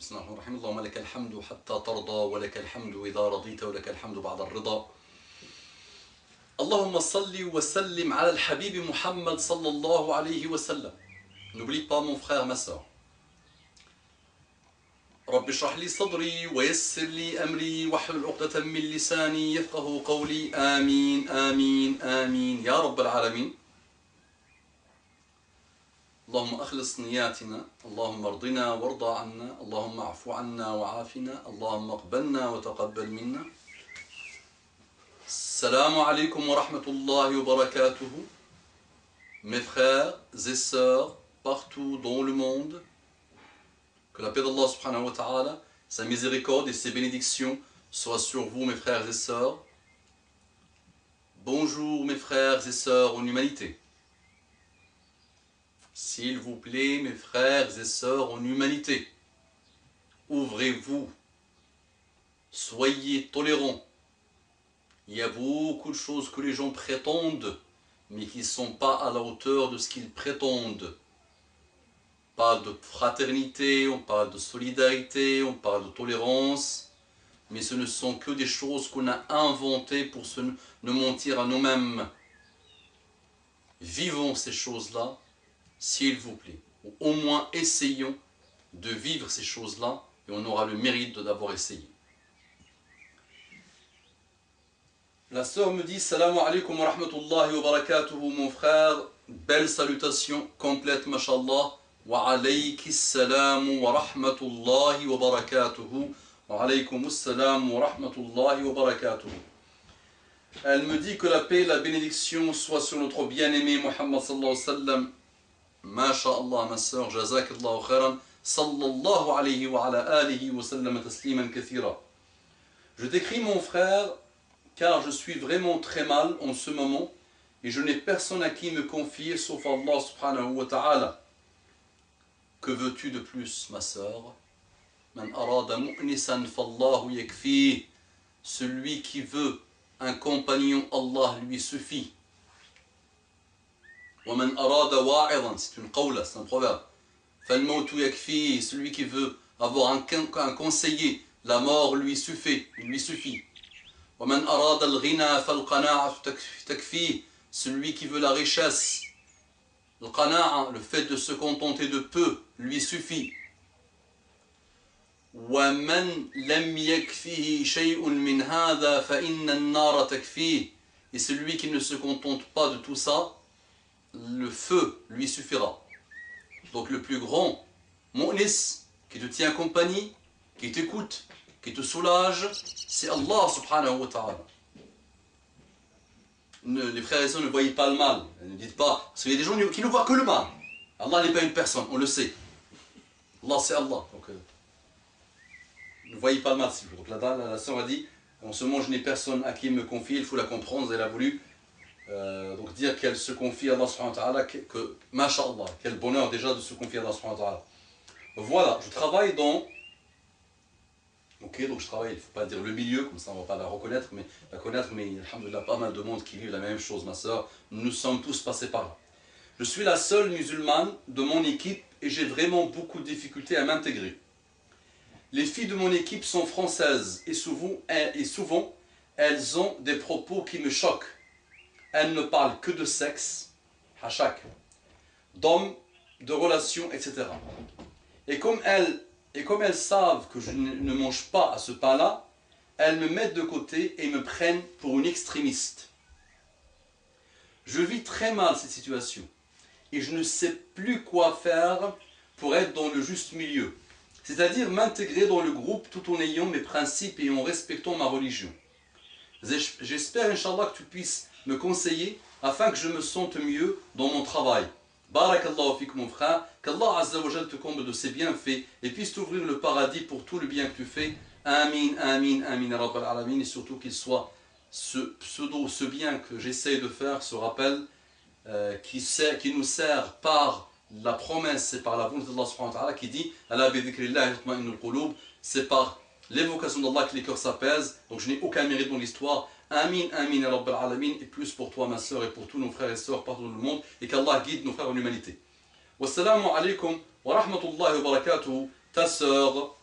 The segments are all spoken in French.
بسم الله الرحمن الرحيم. اللهم لك الحمد حتى ترضى ولك الحمد إذا رضيت ولك الحمد بعد الرضا. اللهم صل وسلم على الحبيب محمد صلى الله عليه وسلم. N'oublie pas mon frère, ma soeur. رب اشرح لي صدري ويسر لي أمري واحلل عقدة من لساني يفقه قولي. آمين آمين آمين يا رب العالمين. اللهم أخلص نياتنا، اللهم ارضنا وارضى عنا، اللهم اعف عنا وعافنا، اللهم اقبلنا وتقبل منا. Salam alaikum wa rahmatullahi wa barakatuhu. Mes frères et sœurs partout dans le monde, que la paix d'Allah subhanahu wa ta'ala, sa miséricorde et ses bénédictions soient sur vous, mes frères et sœurs. Bonjour mes frères et sœurs en humanité. S'il vous plaît, mes frères et sœurs en humanité, ouvrez-vous, soyez tolérants. Il y a beaucoup de choses que les gens prétendent, mais qui ne sont pas à la hauteur de ce qu'ils prétendent. On parle de fraternité, on parle de solidarité, on parle de tolérance, mais ce ne sont que des choses qu'on a inventées pour ne mentir à nous-mêmes. Vivons ces choses-là, s'il vous plaît, ou au moins essayons de vivre ces choses-là, et on aura le mérite d'avoir essayé. La sœur me dit Salam alaikum wa rahmatullahi wa barakatuhu, mon frère, belle salutation complète, mashallah. Wa alayki salam wa rahmatullahi wa barakatuhu. Wa alaykum salam wa rahmatullahi wa barakatuhu. Elle me dit que la paix et la bénédiction soient sur notre bien-aimé Muhammad sallallahu alayhi wa sallam. Masha'Allah, ma sœur, jazakallahu khairan, sallallahu alayhi wa ala alihi wa sallam tasliman kathira. Je t'écris, mon frère, car je suis vraiment très mal en ce moment et je n'ai personne à qui me confier sauf Allah subhanahu wa ta'ala. Que veux-tu de plus, ma sœur? Man arada mu'nisan fallahu yakfi. Celui qui veut un compagnon, Allah lui suffit. Wa man arada wa'idan, c'est une qawla, c'est un proverbe. Falmautu yakfi. Celui qui veut avoir un conseiller, la mort lui suffit. وَمَنْ أَرَادَ الْغِنَى فَالْقَنَاعَةُ تَكْفِيهِ. Celui qui veut la richesse, le fait de se contenter de peu, lui suffit. وَمَنْ لَمْ يَكْفِهِ شَيْءٌ مِنْ هَذَا فَإِنَّ النَّارَ تَكْفِيهِ. Et celui qui ne se contente pas de tout ça, le feu lui suffira. Donc le plus grand mu'nis, qui te tient compagnie, qui t'écoute, qui te soulage, c'est Allah subhanahu wa ta'ala. Les frères et sœurs ne voient pas le mal. Ne dites pas, parce qu'il y a des gens qui ne voient que le mal. Allah n'est pas une personne, on le sait. Allah c'est Allah. Donc, ne voyez pas le mal. Donc la sœur a dit, en ce moment je n'ai personne à qui me confier, il faut la comprendre. Elle a voulu donc dire qu'elle se confie à Allah subhanahu wa ta'ala, que masha'Allah, quel bonheur déjà de se confier à Allah subhanahu wa ta'ala. Voilà, je travaille dans... Ok, donc je travaille, il ne faut pas dire le milieu, comme ça on ne va pas la connaître, mais alhamdoulilah, pas mal de monde qui vit la même chose, ma soeur. Nous sommes tous passés par là. Je suis la seule musulmane de mon équipe et j'ai vraiment beaucoup de difficultés à m'intégrer. Les filles de mon équipe sont françaises et souvent elles ont des propos qui me choquent. Elles ne parlent que de sexe, hachak, d'hommes, de relations, etc. Et comme elles savent que je ne mange pas à ce pain-là, elles me mettent de côté et me prennent pour une extrémiste. Je vis très mal cette situation et je ne sais plus quoi faire pour être dans le juste milieu, c'est-à-dire m'intégrer dans le groupe tout en ayant mes principes et en respectant ma religion. J'espère, Inch'Allah, que tu puisses me conseiller afin que je me sente mieux dans mon travail. Barakallahu fik, mon frère, qu'Allah Azza wa Jal te comble de ses bienfaits et puisse t'ouvrir le paradis pour tout le bien que tu fais. Amin, amin, amin, rabbal alamin. Et surtout qu'il soit ce bien que j'essaie de faire, ce rappel qui nous sert par la promesse et par la volonté d'Allah subhanahu wa ta'ala qui dit Ala bi dhikrillah yatma'innul qulub. C'est par l'évocation d'Allah que les cœurs s'apaisent. Donc je n'ai aucun mérite dans l'histoire. Amin, amin, rabbal alamin, et plus pour toi, ma soeur, et pour tous nos frères et sœurs partout dans le monde, et qu'Allah guide nos frères en humanité. Wassalamu alaikum wa rahmatullahi wa barakatuhu, ta sœur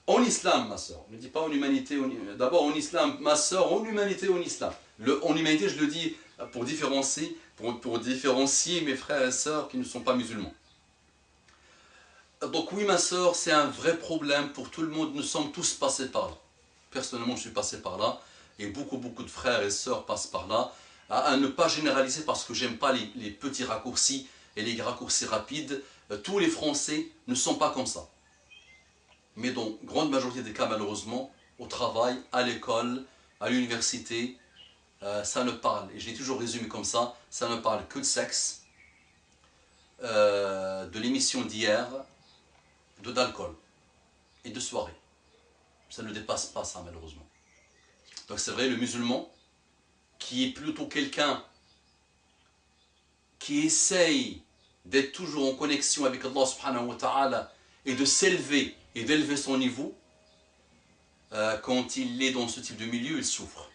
En islam, ma soeur, ne dis pas en humanité, d'abord en islam, ma soeur, en humanité, en islam. En humanité, je le dis pour différencier, pour différencier mes frères et sœurs qui ne sont pas musulmans. Donc oui, ma soeur, c'est un vrai problème pour tout le monde, nous sommes tous passés par là. Personnellement, je suis passé par là, et beaucoup de frères et sœurs passent par là, à ne pas généraliser parce que j'aime pas les petits raccourcis et les raccourcis rapides. Tous les Français ne sont pas comme ça. Mais dans la grande majorité des cas, malheureusement, au travail, à l'école, à l'université, ça ne parle, et j'ai toujours résumé comme ça ne parle que de sexe, de l'émission d'hier, d'alcool et de soirée. Ça ne dépasse pas ça, malheureusement. Donc c'est vrai, le musulman, qui est plutôt quelqu'un qui essaye d'être toujours en connexion avec Allah subhanahu wa ta'ala et de s'élever et d'élever son niveau, quand il est dans ce type de milieu, il souffre.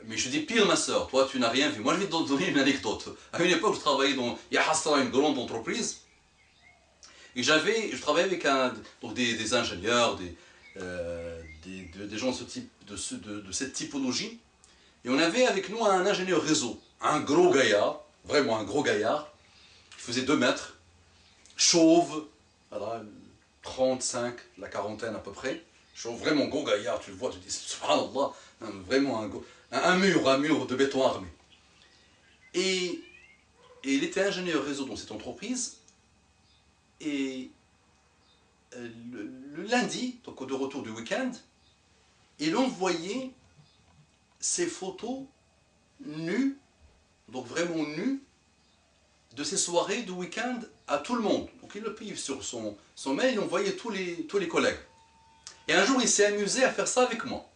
Mais je dis pire, ma soeur, toi tu n'as rien vu. Moi je vais te donner une anecdote. À une époque, je travaillais dans Yahasra, une grande entreprise, et je travaillais avec des ingénieurs, des gens de cette typologie, et on avait avec nous un ingénieur réseau, un gros gaillard, vraiment un gros gaillard, qui faisait 2 mètres, chauve, voilà, 35, la quarantaine à peu près, chauve, vraiment gros gaillard, tu le vois, tu te dis, subhanallah, vraiment un mur de béton armé. Et il était ingénieur réseau dans cette entreprise, et le lundi, donc de retour du week-end, il envoyait ses photos nues, donc vraiment nues, de ses soirées du week-end à tout le monde. Donc il le pive sur son mail, il envoyait tous les collègues. Et un jour, il s'est amusé à faire ça avec moi.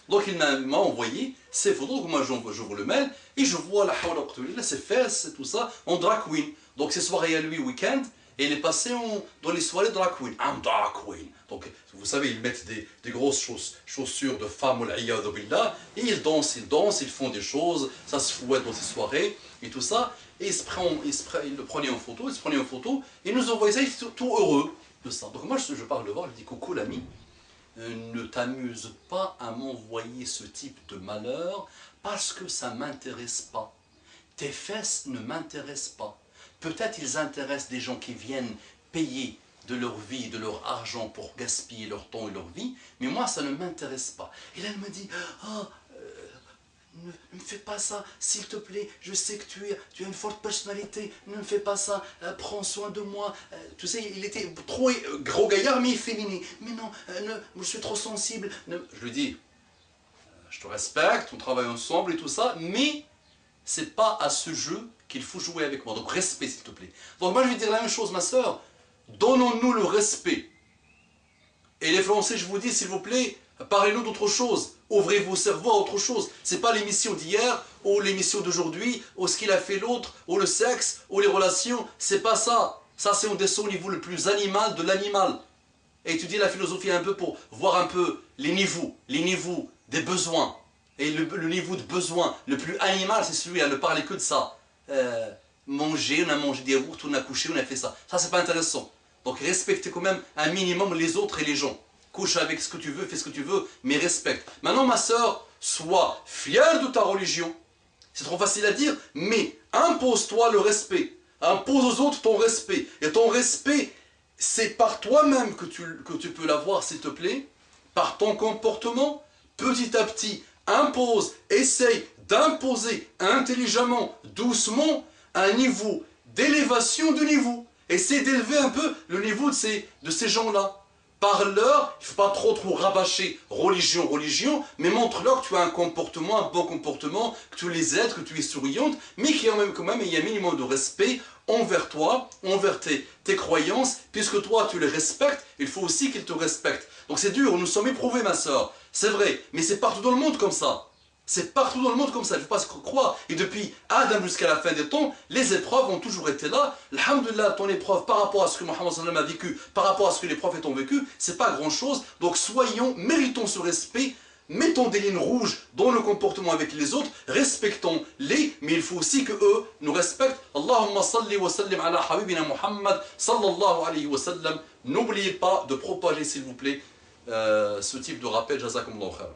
Donc il m'a envoyé ces photos, donc moi j'ouvre le mail, et je vois la hawla wa quwwata, ses fesses, tout ça, en drag queen. Donc ses soirées à lui, week-end, et il est passé dans les soirées drag queen, un drag queen. Donc vous savez, ils mettent des grosses chaussures de femmes, et ils dansent, ils font des choses, ça se fouette dans ces soirées, et tout ça. Et il le prenait en photo, et il nous envoyait ça, il était tout heureux de ça. Donc moi je parle de voir, je dis coucou l'ami, ne t'amuse pas à m'envoyer ce type de malheur parce que ça ne m'intéresse pas. Tes fesses ne m'intéressent pas. Peut-être ils intéressent des gens qui viennent payer de leur vie, de leur argent pour gaspiller leur temps et leur vie, mais moi ça ne m'intéresse pas. Et là elle me dit, oh, ne me fais pas ça, s'il te plaît, je sais que tu as une forte personnalité, ne me fais pas ça, prends soin de moi. Tu sais, il était trop gros gaillard, mais efféminé. Mais non, je suis trop sensible. Je lui dis, je te respecte, on travaille ensemble et tout ça, mais c'est pas à ce jeu qu'il faut jouer avec moi. Donc respect, s'il te plaît. Donc moi je vais dire la même chose, ma soeur, donnons-nous le respect. Et les Français, je vous dis, s'il vous plaît, parlez-nous d'autre chose. Ouvrez vos cerveaux à autre chose. C'est pas l'émission d'hier, ou l'émission d'aujourd'hui, ou ce qu'il a fait l'autre, ou le sexe, ou les relations. C'est pas ça. Ça, c'est on descend au niveau le plus animal de l'animal. Et étudier la philosophie un peu pour voir un peu les niveaux des besoins. Et le niveau de besoin le plus animal, c'est celui à ne parler que de ça. Manger, on a mangé des yaourts, on a couché, on a fait ça. Ça, c'est pas intéressant. Donc respectez quand même un minimum les autres et les gens. Couche avec ce que tu veux, fais ce que tu veux, mais respecte. Maintenant, ma soeur, sois fière de ta religion. C'est trop facile à dire, mais impose-toi le respect. Impose aux autres ton respect. Et ton respect, c'est par toi-même que tu peux l'avoir, s'il te plaît. Par ton comportement, petit à petit, impose, essaye d'imposer intelligemment, doucement, un niveau d'élévation du niveau. Essaye d'élever un peu le niveau de ces gens-là. Parle-leur, il ne faut pas trop rabâcher religion, mais montre-leur que tu as un comportement, un bon comportement, que tu les aides, que tu es souriante, mais qu'il y a quand même il y a un minimum de respect envers toi, envers tes croyances, puisque toi tu les respectes, il faut aussi qu'ils te respectent. Donc c'est dur, nous sommes éprouvés, ma soeur, c'est vrai, mais c'est partout dans le monde comme ça. C'est partout dans le monde comme ça, il ne faut pas se croire. Et depuis Adam jusqu'à la fin des temps, les épreuves ont toujours été là. Alhamdulillah, ton épreuve par rapport à ce que Mohammed sallam a vécu, par rapport à ce que les prophètes ont vécu, c'est pas grand chose. Donc méritons ce respect, mettons des lignes rouges dans le comportement avec les autres, respectons-les, mais il faut aussi que eux nous respectent. Allahumma salli wa sallim ala habibina Muhammad sallallahu alayhi wa sallam. N'oubliez pas de propager, s'il vous plaît, ce type de rappel. Jazakumullahu khairan.